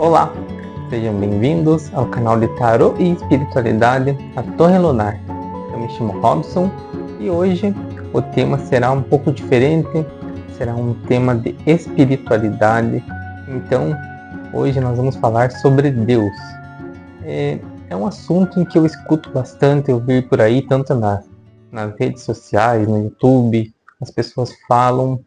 Olá, sejam bem-vindos ao canal de Tarô e Espiritualidade, a Torre Lunar. Eu me chamo Robson e hoje o tema será um pouco diferente, será um tema de espiritualidade. Então, hoje nós vamos falar sobre Deus. É um assunto em que eu escuto bastante ouvir por aí, tanto nas redes sociais, no YouTube, as pessoas falam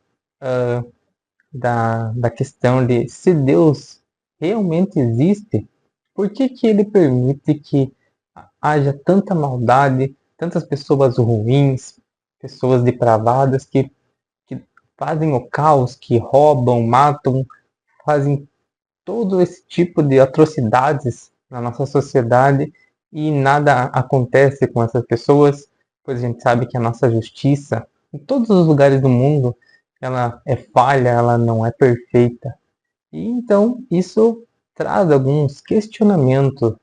da questão de se Deus realmente existe, por que ele permite que haja tanta maldade, tantas pessoas ruins, pessoas depravadas que fazem o caos, que roubam, matam, fazem todo esse tipo de atrocidades na nossa sociedade e nada acontece com essas pessoas, pois a gente sabe que a nossa justiça, em todos os lugares do mundo, ela é falha, ela não é perfeita. E então isso traz alguns questionamentos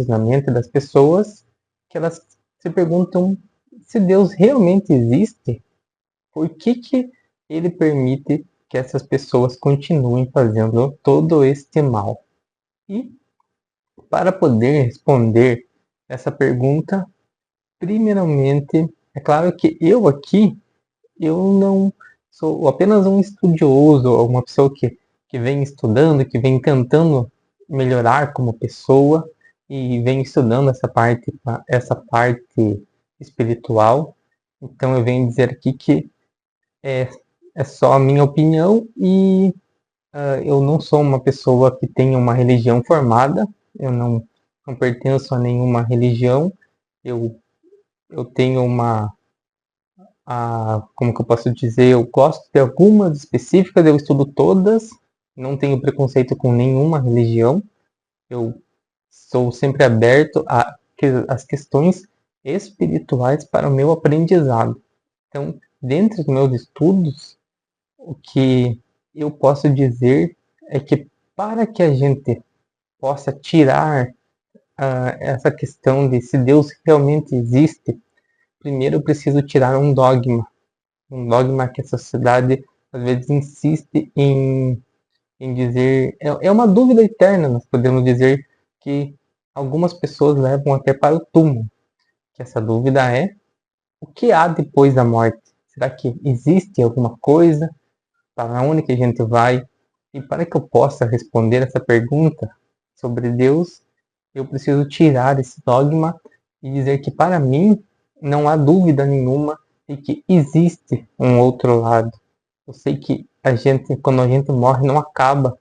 na mente das pessoas, que elas se perguntam se Deus realmente existe, por que ele permite que essas pessoas continuem fazendo todo este mal. E para poder responder essa pergunta, primeiramente, é claro que eu aqui, eu não sou apenas um estudioso, uma pessoa que vem estudando, que vem tentando melhorar como pessoa e vem estudando essa parte espiritual. Então eu venho dizer aqui que é, é só a minha opinião e eu não sou uma pessoa que tenha uma religião formada, eu não pertenço a nenhuma religião, eu, eu tenho como que eu posso dizer, eu gosto de algumas específicas, eu estudo todas, não tenho preconceito com nenhuma religião, eu sou sempre aberto às questões espirituais para o meu aprendizado. Então, dentro dos meus estudos, o que eu posso dizer é que para que a gente possa tirar essa questão de se Deus realmente existe, primeiro eu preciso tirar um dogma que a sociedade às vezes insiste em dizer. É uma dúvida eterna, nós podemos dizer que algumas pessoas levam até para o túmulo. Que essa dúvida é: o que há depois da morte? Será que existe alguma coisa? Para onde que a gente vai? E para que eu possa responder essa pergunta sobre Deus, eu preciso tirar esse dogma e dizer que para mim não há dúvida nenhuma de que existe um outro lado. Eu sei que quando a gente morre, não acaba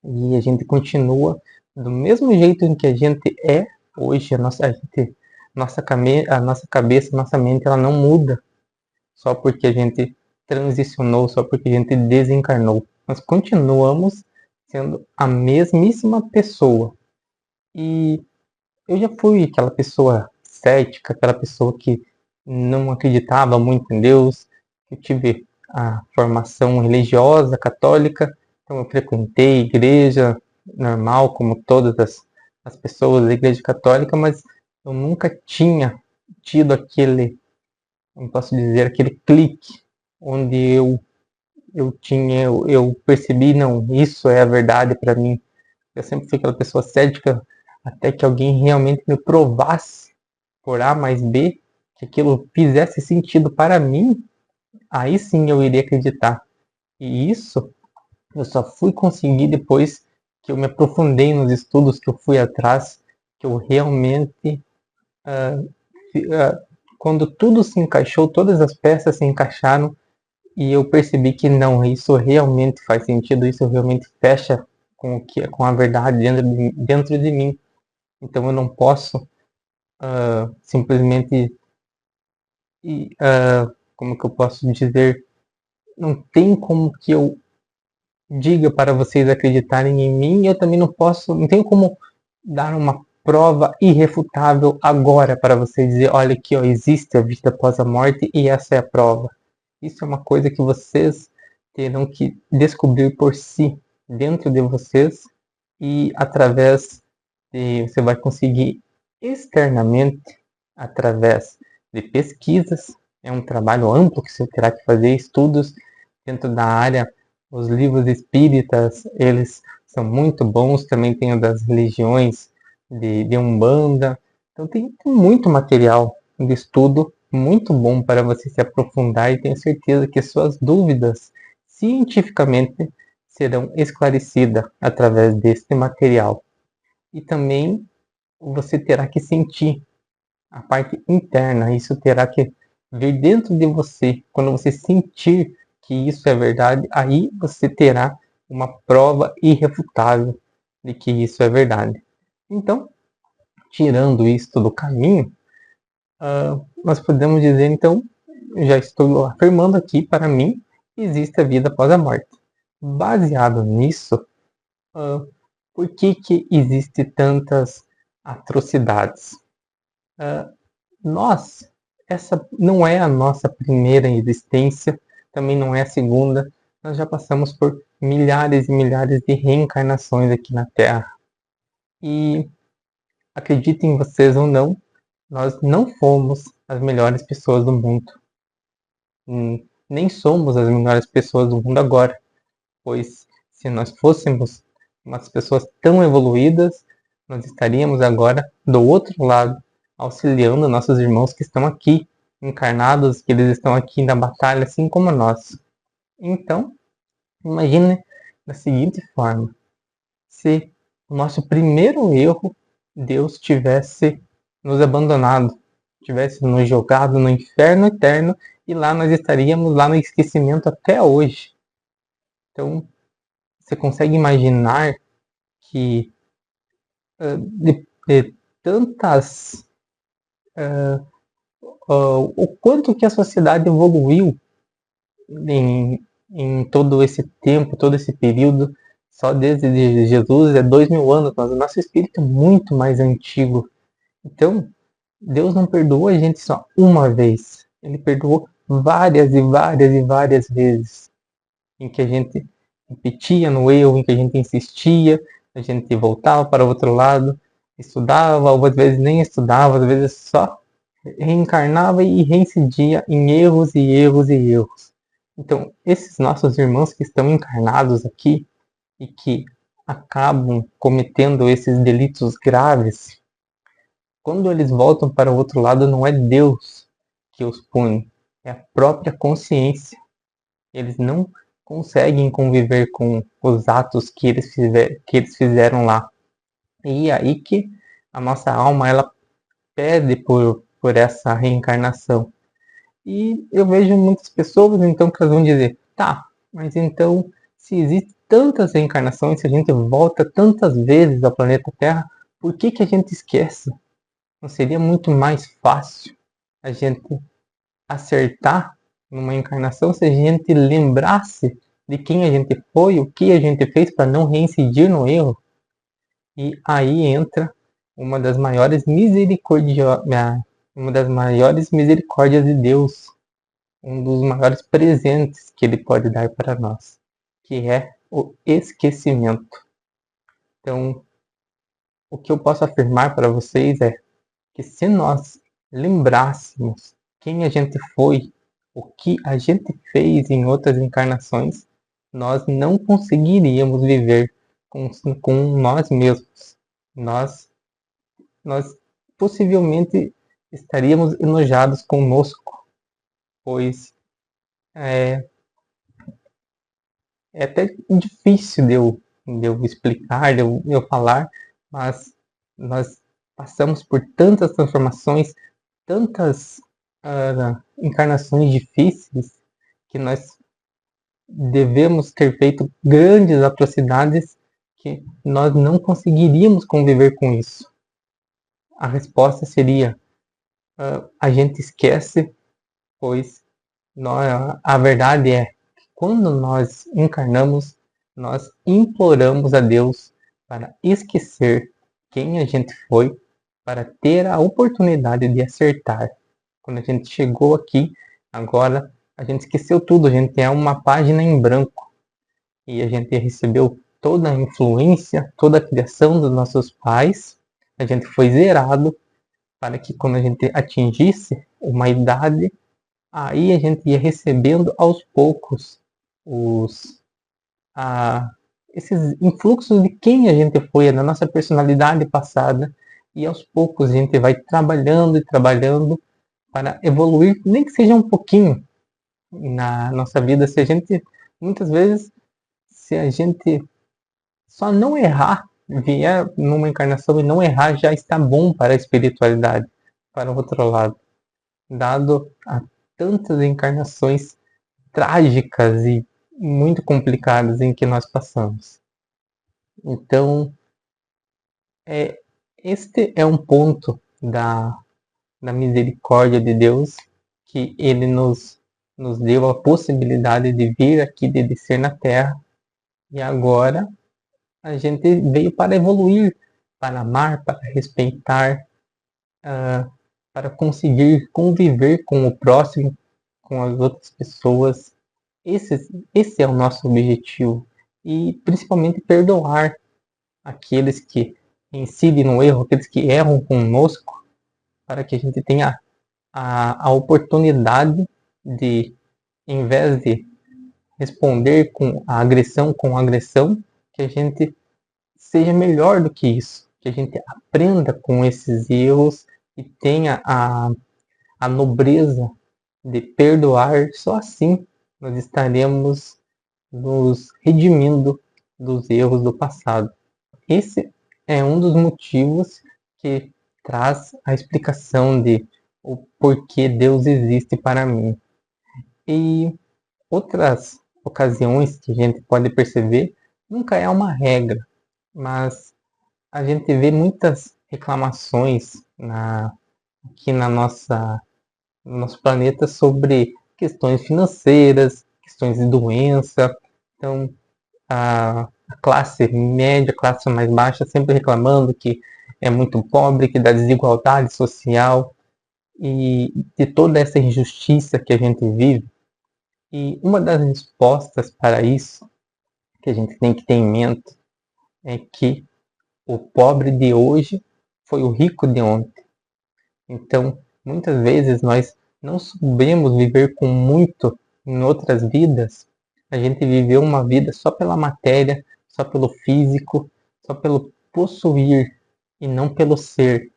e a gente continua do mesmo jeito em que a gente é hoje. A nossa cabeça, a nossa mente, ela não muda só porque a gente transicionou, só porque a gente desencarnou. Nós continuamos sendo a mesmíssima pessoa. E eu já fui aquela pessoa cética, aquela pessoa que não acreditava muito em Deus. Eu tive a formação religiosa católica, então eu frequentei igreja normal, como todas as pessoas da igreja católica, mas eu nunca tinha tido como posso dizer, aquele clique onde eu percebi, não, isso é a verdade para mim. Eu sempre fui aquela pessoa cética até que alguém realmente me provasse por A mais B, que aquilo fizesse sentido para mim, aí sim eu iria acreditar. E isso eu só fui conseguir depois que eu me aprofundei nos estudos, que eu fui atrás, que eu realmente, quando tudo se encaixou, todas as peças se encaixaram e eu percebi que não, isso realmente faz sentido, isso realmente fecha com a verdade dentro de mim. Então eu não posso simplesmente, como que eu posso dizer, não tem como que eu diga para vocês acreditarem em mim, eu também não tenho como dar uma prova irrefutável agora para vocês dizer, olha aqui, ó, existe a vida após a morte e essa é a prova. Isso é uma coisa que vocês terão que descobrir por si, dentro de vocês, e você vai conseguir externamente, através de pesquisas. É um trabalho amplo que você terá que fazer, estudos dentro da área. Os livros espíritas, eles são muito bons, também tem o das religiões de Umbanda. Então tem muito material de estudo muito bom para você se aprofundar e tenho certeza que suas dúvidas cientificamente serão esclarecidas através deste material. E também você terá que sentir a parte interna, isso terá que vir dentro de você. Quando você sentir que isso é verdade, aí você terá uma prova irrefutável de que isso é verdade. Então, tirando isto do caminho, nós podemos dizer, então, já estou afirmando aqui, para mim, existe a vida após a morte. Baseado nisso, por que existe tantas atrocidades? Nós, essa não é a nossa primeira existência, também não é a segunda. Nós já passamos por milhares e milhares de reencarnações aqui na Terra. E acreditem vocês ou não, nós não fomos as melhores pessoas do mundo. Nem somos as melhores pessoas do mundo agora, pois se nós fôssemos umas pessoas tão evoluídas, nós estaríamos agora do outro lado, auxiliando nossos irmãos que estão aqui, encarnados, que eles estão aqui na batalha, assim como nós. Então, imagine da seguinte forma: se o nosso primeiro erro, Deus tivesse nos abandonado, tivesse nos jogado no inferno eterno, e lá nós estaríamos lá no esquecimento até hoje. Então, você consegue imaginar que de tantas o quanto que a sociedade evoluiu em todo esse tempo, todo esse período, só desde Jesus é 2000 anos, mas o nosso espírito é muito mais antigo. Então, Deus não perdoou a gente só uma vez, Ele perdoou várias e várias e várias vezes, em que a gente repetia no erro, em que a gente insistia, a gente voltava para o outro lado, estudava, ou às vezes nem estudava, às vezes só reencarnava e reincidia em erros e erros e erros. Então, esses nossos irmãos que estão encarnados aqui e que acabam cometendo esses delitos graves, quando eles voltam para o outro lado, não é Deus que os pune, é a própria consciência. Eles não conseguem conviver com os atos que eles fizeram lá. E aí que a nossa alma ela pede por essa reencarnação. E eu vejo muitas pessoas então que elas vão dizer, tá, mas então se existem tantas reencarnações, se a gente volta tantas vezes ao planeta Terra, por que a gente esquece? Não seria muito mais fácil a gente acertar numa encarnação se a gente lembrasse de quem a gente foi, o que a gente fez para não reincidir no erro? E aí entra uma das maiores misericórdias de Deus, um dos maiores presentes que Ele pode dar para nós, que é o esquecimento. Então, o que eu posso afirmar para vocês é que se nós lembrássemos quem a gente foi, o que a gente fez em outras encarnações, nós não conseguiríamos viver com nós mesmos. Nós possivelmente estaríamos enojados conosco, pois é, é até difícil de eu explicar, de eu falar, mas nós passamos por tantas transformações, tantas encarnações difíceis, que nós devemos ter feito grandes atrocidades que nós não conseguiríamos conviver com isso. A resposta seria: a gente esquece, pois a verdade é que quando nós encarnamos, nós imploramos a Deus para esquecer quem a gente foi, para ter a oportunidade de acertar. Quando a gente chegou aqui, agora a gente esqueceu tudo, a gente é uma página em branco e a gente recebeu toda a influência, toda a criação dos nossos pais, a gente foi zerado para que quando a gente atingisse uma idade, aí a gente ia recebendo aos poucos esses influxos de quem a gente foi, da nossa personalidade passada, e aos poucos a gente vai trabalhando e trabalhando para evoluir, nem que seja um pouquinho na nossa vida. Se a gente, muitas vezes, se a gente só não errar, vier numa encarnação e não errar, já está bom para a espiritualidade, para o outro lado, dado a tantas encarnações trágicas e muito complicadas em que nós passamos. Então, este é um ponto da misericórdia de Deus, que Ele nos deu a possibilidade de vir aqui, de descer na Terra, e agora a gente veio para evoluir, para amar, para respeitar, para conseguir conviver com o próximo, com as outras pessoas. Esse é o nosso objetivo. E principalmente perdoar aqueles que incidem no erro, aqueles que erram conosco, para que a gente tenha a oportunidade de, em vez de responder com agressão, que a gente seja melhor do que isso, que a gente aprenda com esses erros e tenha a nobreza de perdoar. Só assim nós estaremos nos redimindo dos erros do passado. Esse é um dos motivos que traz a explicação de o porquê Deus existe para mim. E outras ocasiões que a gente pode perceber, nunca é uma regra, mas a gente vê muitas reclamações aqui no nosso planeta sobre questões financeiras, questões de doença. Então, a classe média, a classe mais baixa, sempre reclamando que é muito pobre, que dá desigualdade social e de toda essa injustiça que a gente vive. E uma das respostas para isso, que a gente tem que ter em mente, é que o pobre de hoje foi o rico de ontem. Então, muitas vezes nós não soubemos viver com muito em outras vidas. A gente viveu uma vida só pela matéria, só pelo físico, só pelo possuir e não pelo ser.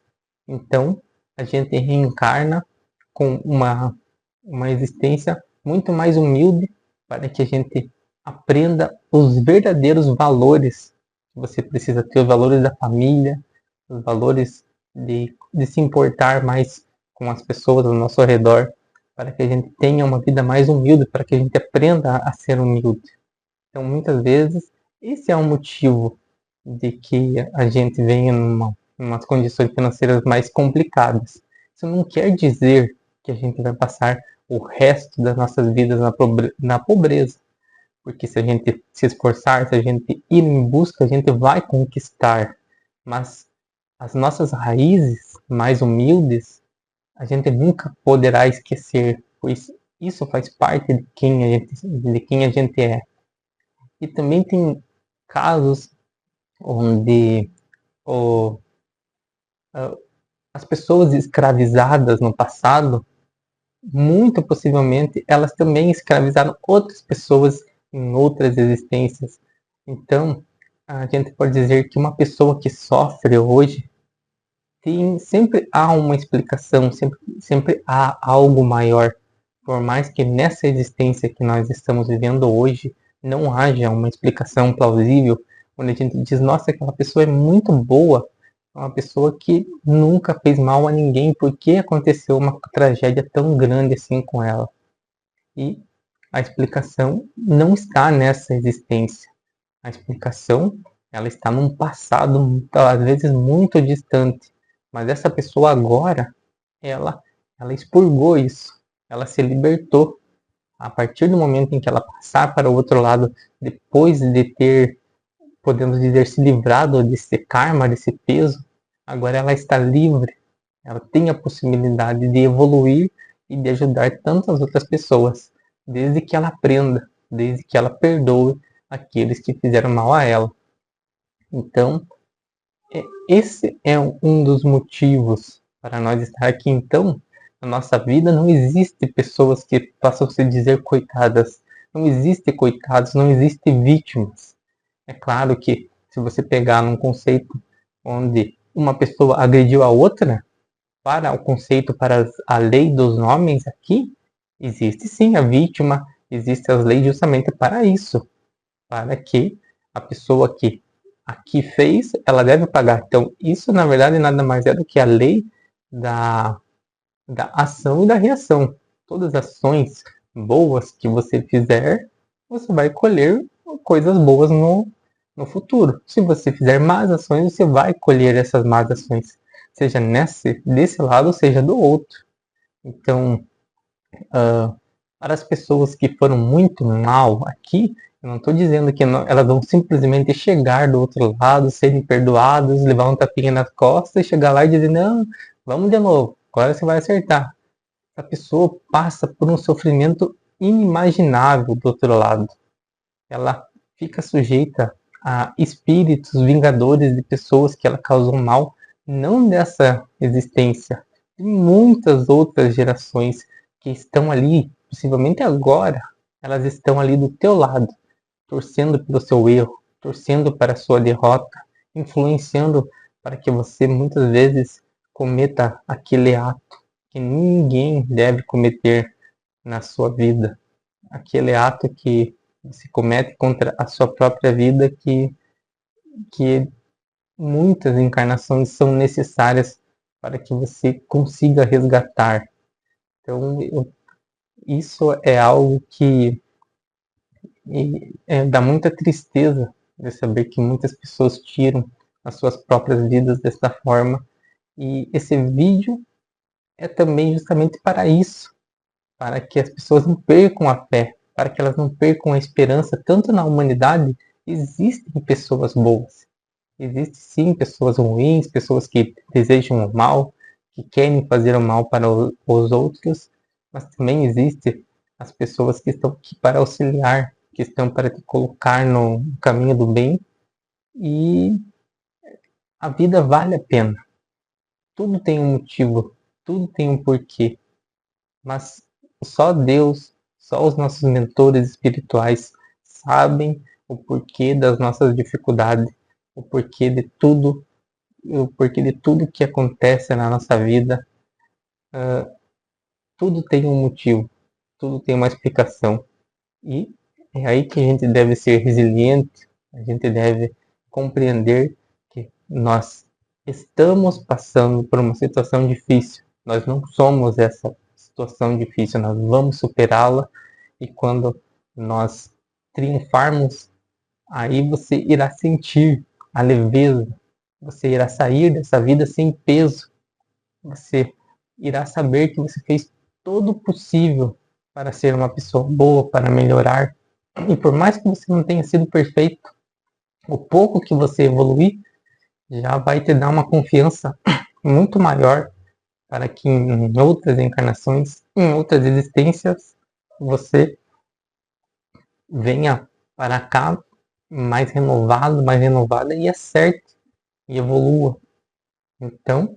Então, a gente reencarna com uma existência muito mais humilde para que a gente aprenda os verdadeiros valores que você precisa ter, os valores da família, os valores de se importar mais com as pessoas ao nosso redor, para que a gente tenha uma vida mais humilde, para que a gente aprenda a ser humilde. Então, muitas vezes, esse é um motivo de que a gente venha umas condições financeiras mais complicadas. Isso não quer dizer que a gente vai passar o resto das nossas vidas na pobreza, porque se a gente se esforçar, se a gente ir em busca, a gente vai conquistar. Mas as nossas raízes mais humildes, a gente nunca poderá esquecer, pois isso faz parte de quem a gente é. E também tem casos onde o, as pessoas escravizadas no passado, muito possivelmente, elas também escravizaram outras pessoas em outras existências. Então, a gente pode dizer que uma pessoa que sofre hoje sempre há uma explicação, sempre há algo maior. Por mais que nessa existência que nós estamos vivendo hoje não haja uma explicação plausível, onde a gente diz, nossa, aquela pessoa é muito boa, é uma pessoa que nunca fez mal a ninguém, por que aconteceu uma tragédia tão grande assim com ela? E a explicação não está nessa existência. A explicação, ela está num passado, às vezes muito distante. Mas essa pessoa agora, ela, ela expurgou isso. Ela se libertou. A partir do momento em que ela passar para o outro lado, depois de ter, podemos dizer, se livrado desse karma, desse peso, agora ela está livre. Ela tem a possibilidade de evoluir e de ajudar tantas outras pessoas, desde que ela aprenda, desde que ela perdoe aqueles que fizeram mal a ela. Então, esse é um dos motivos para nós estar aqui. Então, na nossa vida não existe pessoas que possam se dizer coitadas, não existe coitados, não existe vítimas. É claro que se você pegar num conceito onde uma pessoa agrediu a outra, para o conceito, para a lei dos homens aqui, existe sim a vítima, existem as leis justamente para isso, para que a pessoa que aqui fez, ela deve pagar. Então, isso na verdade nada mais é do que a lei da, da ação e da reação. Todas as ações boas que você fizer, você vai colher coisas boas no futuro. Se você fizer más ações, você vai colher essas más ações, seja desse lado, seja do outro. Então, para as pessoas que foram muito mal aqui, eu não estou dizendo que não, elas vão simplesmente chegar do outro lado, serem perdoadas, levar um tapinha nas costas e chegar lá e dizer: não, vamos de novo, agora você vai acertar. A pessoa passa por um sofrimento inimaginável do outro lado. Ela fica sujeita a espíritos vingadores de pessoas que ela causou mal, não dessa existência, de muitas outras gerações que estão ali, possivelmente agora, elas estão ali do teu lado, torcendo pelo seu erro, torcendo para a sua derrota, influenciando para que você muitas vezes cometa aquele ato que ninguém deve cometer na sua vida, aquele ato que se comete contra a sua própria vida, que muitas encarnações são necessárias para que você consiga resgatar. Então, isso é algo que dá muita tristeza de saber que muitas pessoas tiram as suas próprias vidas dessa forma. E esse vídeo é também justamente para isso, para que as pessoas não percam a fé, para que elas não percam a esperança. Tanto na humanidade existem pessoas boas, existem sim pessoas ruins, pessoas que desejam o mal, que querem fazer o mal para os outros, mas também existem as pessoas que estão aqui para auxiliar, que estão para te colocar no caminho do bem, e a vida vale a pena. Tudo tem um motivo, tudo tem um porquê, mas só Deus, só os nossos mentores espirituais sabem o porquê das nossas dificuldades, o porquê de tudo que acontece na nossa vida. Tudo tem um motivo, tudo tem uma explicação. E é aí que a gente deve ser resiliente, a gente deve compreender que nós estamos passando por uma situação difícil. Nós não somos essa situação difícil, nós vamos superá-la, e quando nós triunfarmos, aí você irá sentir a leveza, você irá sair dessa vida sem peso, você irá saber que você fez todo o possível para ser uma pessoa boa, para melhorar. E por mais que você não tenha sido perfeito, o pouco que você evoluir já vai te dar uma confiança muito maior para que em outras encarnações, em outras existências, você venha para cá mais renovado, mais renovada, e acerte e evolua. Então,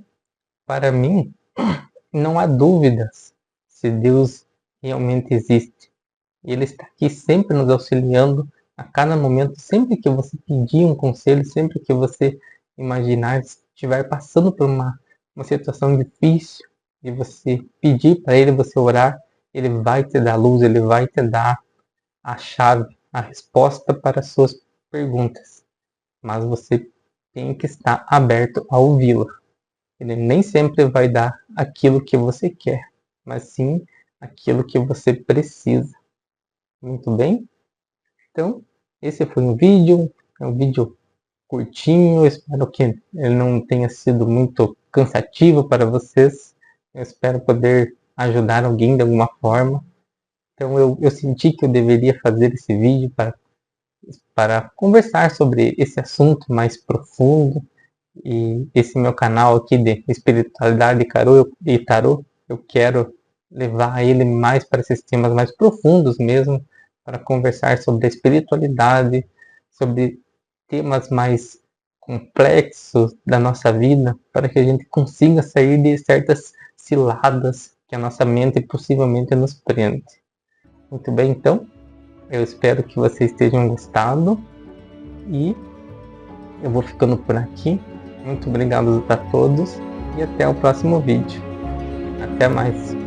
para mim, não há dúvidas se Deus realmente existe. Ele está aqui sempre nos auxiliando a cada momento, sempre que você pedir um conselho, sempre que você imaginar, estiver passando por uma situação difícil, e você pedir para ele, você orar, ele vai te dar luz, ele vai te dar a chave, a resposta para as suas perguntas. Mas você tem que estar aberto a ouvi-la. Ele nem sempre vai dar aquilo que você quer, mas sim aquilo que você precisa. Muito bem? Então, esse foi um vídeo, é um vídeo curtinho, espero que ele não tenha sido muito cansativo para vocês. Eu espero poder ajudar alguém de alguma forma. Então, eu senti que eu deveria fazer esse vídeo para conversar sobre esse assunto mais profundo. E esse meu canal aqui de espiritualidade e tarô, eu quero levar ele mais para esses temas mais profundos mesmo, para conversar sobre a espiritualidade, sobre temas mais complexos da nossa vida, para que a gente consiga sair de certas ciladas que a nossa mente possivelmente nos prende. Muito bem, então, eu espero que vocês tenham gostado, E eu vou ficando por aqui. Muito obrigado a todos e até o próximo vídeo. Até mais.